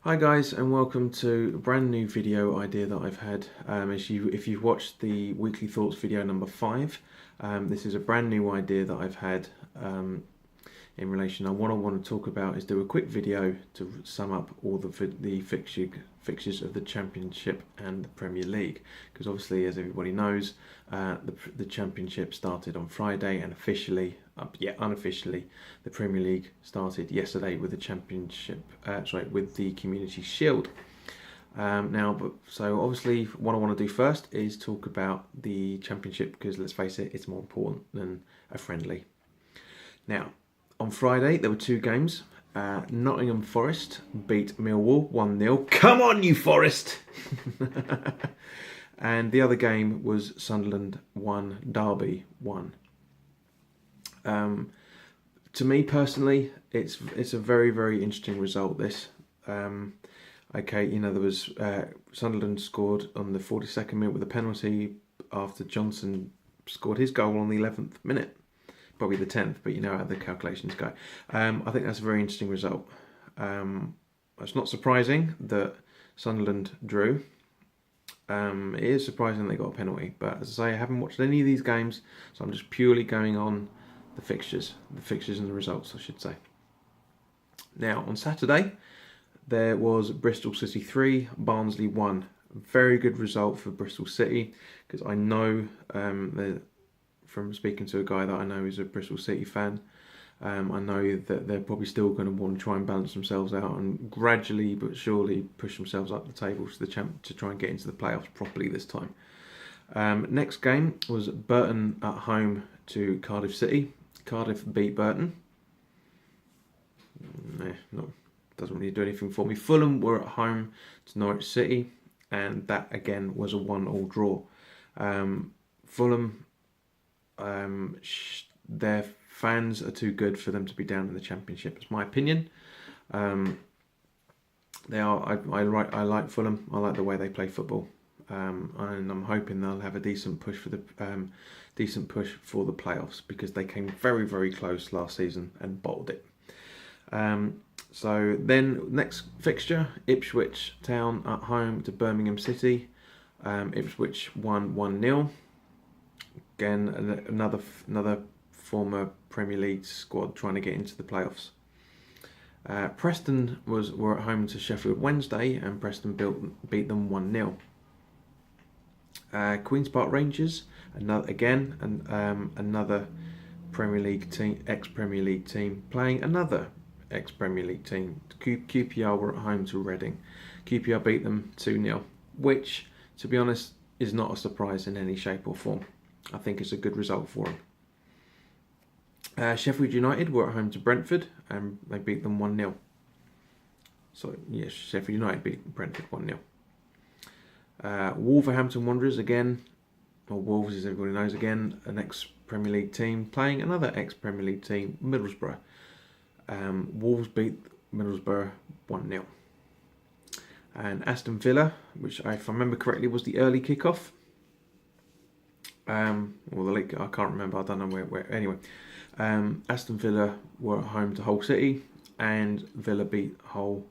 Hi guys, and welcome to a brand new video idea that I've had. If you've watched the weekly thoughts video number 5, this is a brand new idea that I've had in relation. And what I want to talk about is do a quick video to sum up all the fixtures of the Championship and the Premier League, because obviously, as everybody knows, the Championship started on Friday, and unofficially, the Premier League started yesterday with the Championship. With the Community Shield. So obviously, what I want to do first is talk about the Championship, because let's face it, it's more important than a friendly. Now, on Friday there were two games. Nottingham Forest beat Millwall 1-0. Come on, you Forest! And the other game was Sunderland 1, Derby 1. To me personally, it's a very, very interesting result. This, there was Sunderland scored on the 42nd minute with a penalty after Johnson scored his goal on the 11th minute, probably the 10th, but you know how the calculations go. I think that's a very interesting result. It's not surprising that Sunderland drew. It is surprising they got a penalty, but as I say, I haven't watched any of these games, so I'm just purely going on the fixtures and the results, I should say. Now, on Saturday, there was Bristol City 3, Barnsley 1. Very good result for Bristol City, because I know from speaking to a guy that I know is a Bristol City fan, I know that they're probably still going to want to try and balance themselves out and gradually but surely push themselves up the table to try and get into the playoffs properly this time. Next game was Burton at home to Cardiff City. Cardiff beat Burton. Doesn't really do anything for me. Fulham were at home to Norwich City, and that again was a 1-1 draw. Fulham, their fans are too good for them to be down in the Championship. It's my opinion. They are. I like Fulham. I like the way they play football, and I'm hoping they'll have a decent push for the playoffs, because they came very, very close last season and bottled it. So then, next fixture, Ipswich Town at home to Birmingham City. Ipswich won 1-0. Again, another former Premier League squad trying to get into the playoffs. Preston were at home to Sheffield Wednesday, and Preston beat them 1-0. Queen's Park Rangers, another Premier League team, ex-Premier League team, playing another ex-Premier League team. QPR were at home to Reading. QPR beat them 2-0, which, to be honest, is not a surprise in any shape or form. I think it's a good result for them. Sheffield United were at home to Brentford, and they beat them 1-0. So, yes, Sheffield United beat Brentford 1-0. Wolverhampton Wanderers again, or Wolves as everybody knows, again, an ex-Premier League team playing another ex-Premier League team, Middlesbrough. Wolves beat Middlesbrough 1-0. And Aston Villa, which if I remember correctly was the early kickoff. Or the late, I can't remember, I don't know where. Anyway, Aston Villa were at home to Hull City, and Villa beat Hull.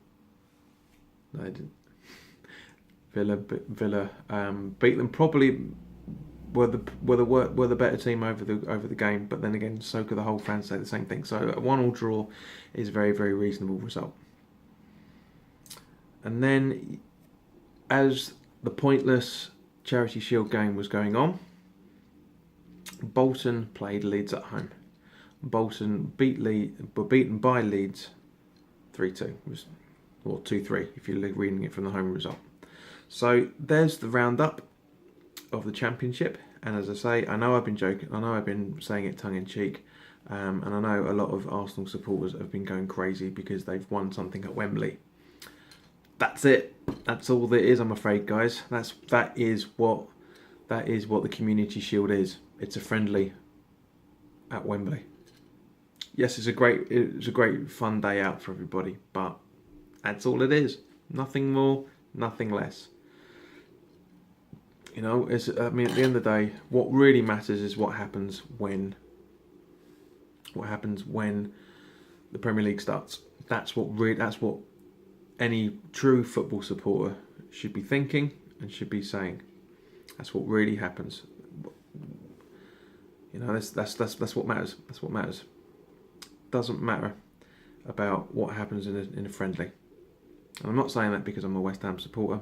No, they didn't. Villa beat them. Probably were the better team over the game, but then again, so could the whole fans say the same thing. So a 1-1 draw is a very, very reasonable result. And then, as the pointless Charity Shield game was going on, Bolton played Leeds at home. Bolton were beaten by Leeds 3-2, or 2-3 if you're reading it from the home result. So there's the roundup of the Championship, and as I say, I know I've been joking, I know I've been saying it tongue in cheek, and I know a lot of Arsenal supporters have been going crazy because they've won something at Wembley. That's it. That's all there is, I'm afraid, guys. That is what the Community Shield is. It's a friendly at Wembley. Yes, it's a great fun day out for everybody, but that's all it is. Nothing more, nothing less. You know, at the end of the day, what really matters is what happens when the Premier League starts. That's what any true football supporter should be thinking and should be saying. That's what really happens. You know, that's what matters. That's what matters. Doesn't matter about what happens in a friendly. And I'm not saying that because I'm a West Ham supporter.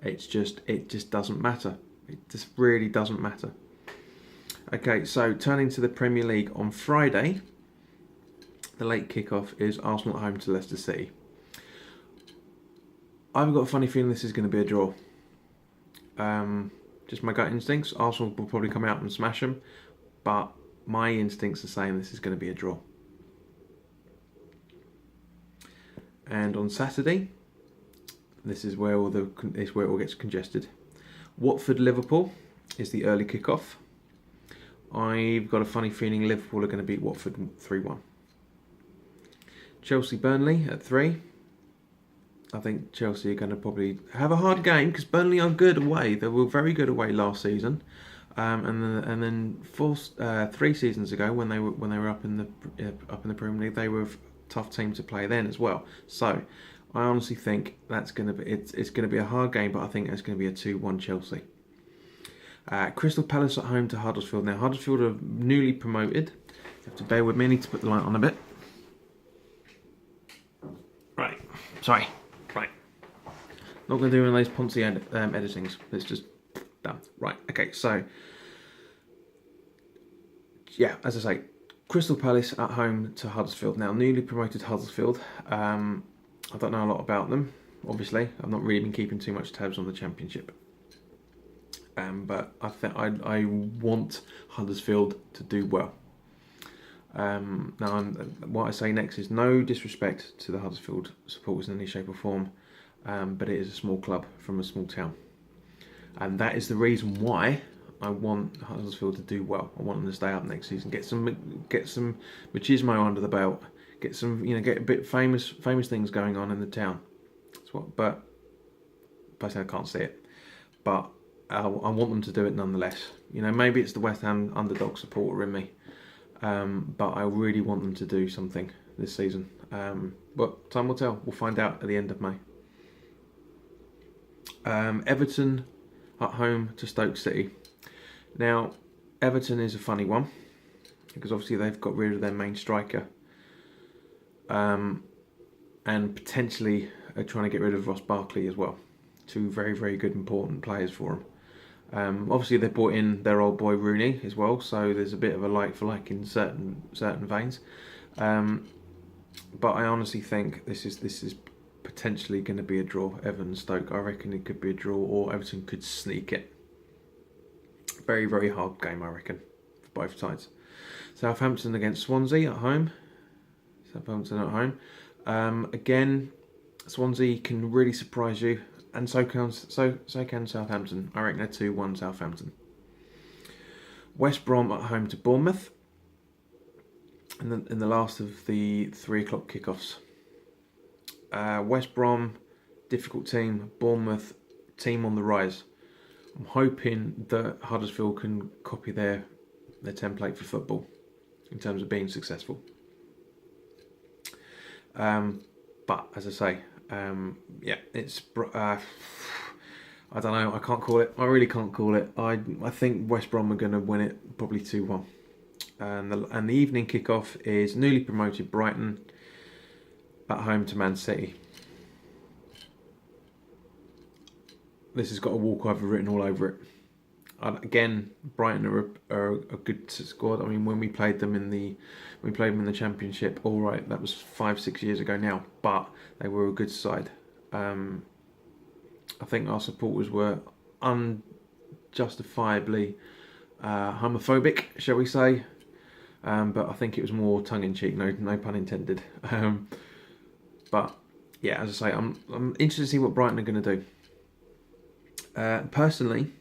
It just doesn't matter. It just really doesn't matter. Okay, so turning to the Premier League on Friday, the late kickoff is Arsenal at home to Leicester City. I've got a funny feeling this is going to be a draw. Just my gut instincts. Arsenal will probably come out and smash them, but my instincts are saying this is going to be a draw. And on Saturday, this is where it all gets congested. Watford Liverpool is the early kickoff. I've got a funny feeling Liverpool are going to beat Watford 3-1. Chelsea Burnley at 3. I think Chelsea are going to probably have a hard game because Burnley are good away. They were very good away last season, and then 3 seasons ago when they were up in the Premier League, they were a tough team to play then as well. So I honestly think that's going to be it's going to be a hard game, but I think it's going to be a 2-1 Chelsea. Crystal Palace at home to Huddersfield. Now Huddersfield are newly promoted. You have to bear with me. I need to put the light on a bit. Right. Sorry. Right. Not going to do one of those Ponzi editings. It's just done. Right. Okay. So yeah, as I say, Crystal Palace at home to Huddersfield. Now newly promoted Huddersfield. I don't know a lot about them. Obviously, I've not really been keeping too much tabs on the Championship. But I think I want Huddersfield to do well. Now, what I say next is no disrespect to the Huddersfield supporters in any shape or form, but it is a small club from a small town, and that is the reason why I want Huddersfield to do well. I want them to stay up next season, get some machismo under the belt, get a bit famous things going on in the town. That's what, but personally I can't see it, but I want them to do it nonetheless. You know, maybe it's the West Ham underdog supporter in me, but I really want them to do something this season. But time will tell. We'll find out at the end of May. Everton at home to Stoke City. Now, Everton is a funny one because obviously they've got rid of their main striker, and potentially are trying to get rid of Ross Barkley as well. 2 very, very good, important players for them. Obviously, they brought in their old boy Rooney as well, so there's a bit of a like for like in certain veins. But I honestly think this is potentially going to be a draw. Everton Stoke, I reckon it could be a draw, or Everton could sneak it. Very, very hard game, I reckon, for both sides. Southampton against Swansea at home. Southampton at home. Again, Swansea can really surprise you. And so can Southampton. I reckon they're 2-1 Southampton. West Brom at home to Bournemouth. And in the last of the 3 o'clock kickoffs. West Brom, difficult team. Bournemouth, team on the rise. I'm hoping that Huddersfield can copy their template for football in terms of being successful. But as I say, it's I don't know. I can't call it. I really can't call it. I think West Brom are going to win it probably 2-1. And the evening kickoff is newly promoted Brighton at home to Man City. This has got a walkover written all over it. Again, Brighton are a good squad. I mean, when we played them in the Championship, all right, that was 5-6 years ago now, but they were a good side. I think our supporters were unjustifiably homophobic, shall we say? But I think it was more tongue-in-cheek, no pun intended. But yeah, as I say, I'm interested to see what Brighton are going to do. Personally,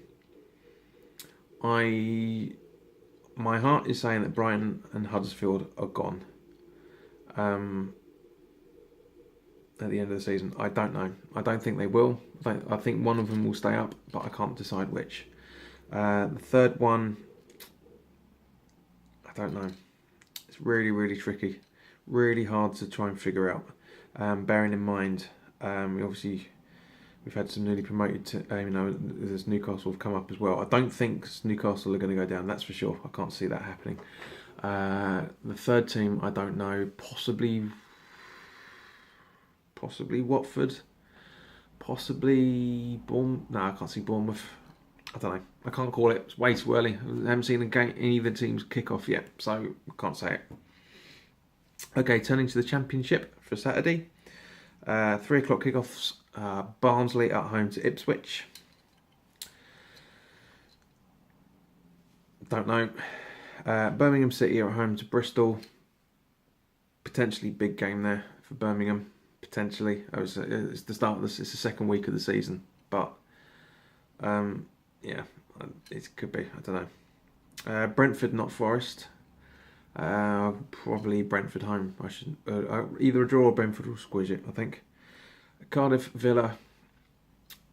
my heart is saying that Brighton and Huddersfield are gone at the end of the season. I don't know. I don't think they will. I think one of them will stay up, but I can't decide which. The third one, I don't know. It's really, really tricky. Really hard to try and figure out. Bearing in mind Obviously, we've had some newly promoted. There's Newcastle have come up as well. I don't think Newcastle are going to go down. That's for sure. I can't see that happening. The third team, I don't know. Possibly Watford. Possibly Bournemouth. No, I can't see Bournemouth. I don't know. I can't call it. It's way too early. I haven't seen any of the teams kick off yet, so I can't say it. Okay, turning to the Championship for Saturday. 3 o'clock kickoffs. Barnsley at home to Ipswich. Don't know. Birmingham City are at home to Bristol. Potentially big game there for Birmingham. Potentially. It's the start of this. It's the second week of the season, but yeah, it could be. I don't know. Brentford, not Forest. Probably Brentford home. I should either a draw or Brentford will squeeze it, I think. Cardiff, Villa.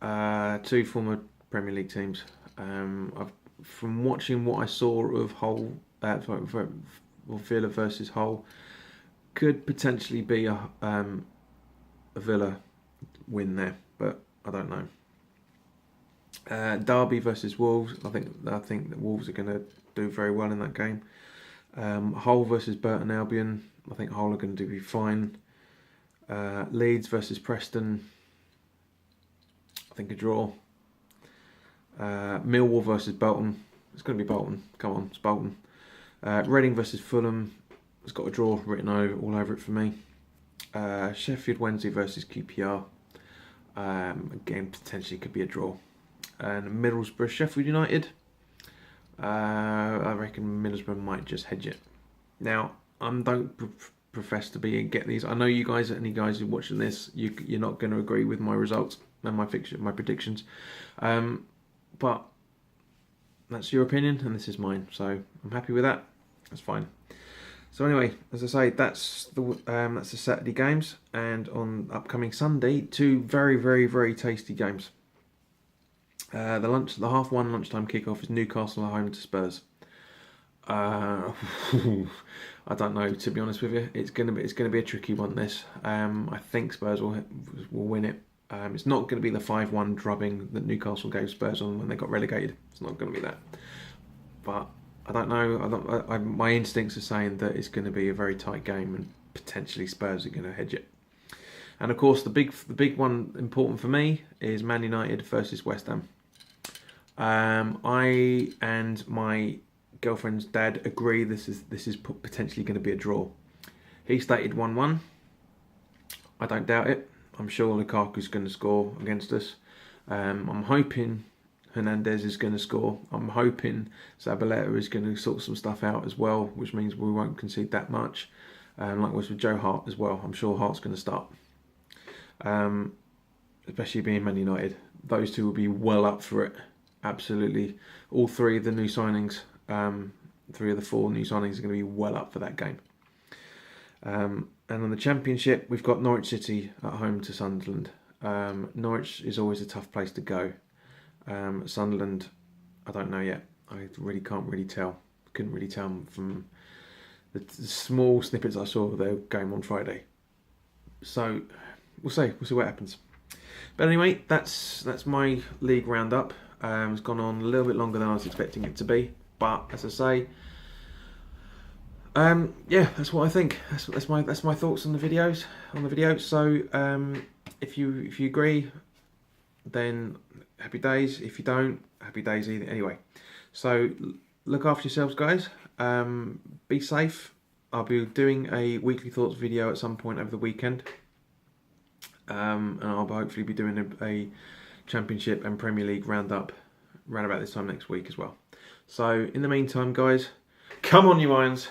2 former Premier League teams. From watching what I saw of Hull, Villa versus Hull, could potentially be a Villa win there, but I don't know. Derby versus Wolves. I think that Wolves are going to do very well in that game. Hull versus Burton Albion. I think Hull are going to do fine. Leeds versus Preston. I think a draw. Millwall versus Bolton. It's going to be Bolton. Come on, it's Bolton. Reading versus Fulham. It's got a draw written all over it for me. Sheffield Wednesday versus QPR. Again, potentially could be a draw. And Middlesbrough, Sheffield United. I reckon Middlesbrough might just hedge it. Now, I don't profess to get these. I know you guys, any guys who are watching this, you're not going to agree with my results and my predictions. But that's your opinion, and this is mine. So I'm happy with that. That's fine. So anyway, as I say, that's the Saturday games, and on upcoming Sunday, 2 very, very, very tasty games. The 1:30 lunchtime kickoff is Newcastle at home to Spurs. I don't know, to be honest with you. It's gonna be a tricky one. This. I think Spurs will win it. It's not going to be the 5-1 drubbing that Newcastle gave Spurs on when they got relegated. It's not going to be that. But I don't know. My instincts are saying that it's going to be a very tight game and potentially Spurs are going to hedge it. And of course, the big one important for me is Man United versus West Ham. I and my girlfriend's dad agree this is potentially going to be a draw. He stated 1-1. I don't doubt it. I'm sure Lukaku's going to score against us. I'm hoping Hernandez is going to score. I'm hoping Zabaleta is going to sort some stuff out as well, which means we won't concede that much. Likewise with Joe Hart as well. I'm sure Hart's going to start. Especially being Man United. Those two will be well up for it. Absolutely. All 3 of the new signings, 3 of the 4 new signings are going to be well up for that game. And on the Championship, we've got Norwich City at home to Sunderland. Norwich is always a tough place to go. Sunderland, I don't know yet. I really can't really tell. Couldn't really tell from the small snippets I saw of their game on Friday. So we'll see. We'll see what happens. But anyway, that's my league roundup. It's gone on a little bit longer than I was expecting it to be. But as I say, yeah, that's what I think. That's my thoughts on the video. So if you agree, then happy days. If you don't, happy days either. Anyway, so look after yourselves, guys. Be safe. I'll be doing a weekly thoughts video at some point over the weekend, and I'll hopefully be doing a Championship and Premier League roundup around about this time next week as well. So in the meantime, guys, come on you Irons.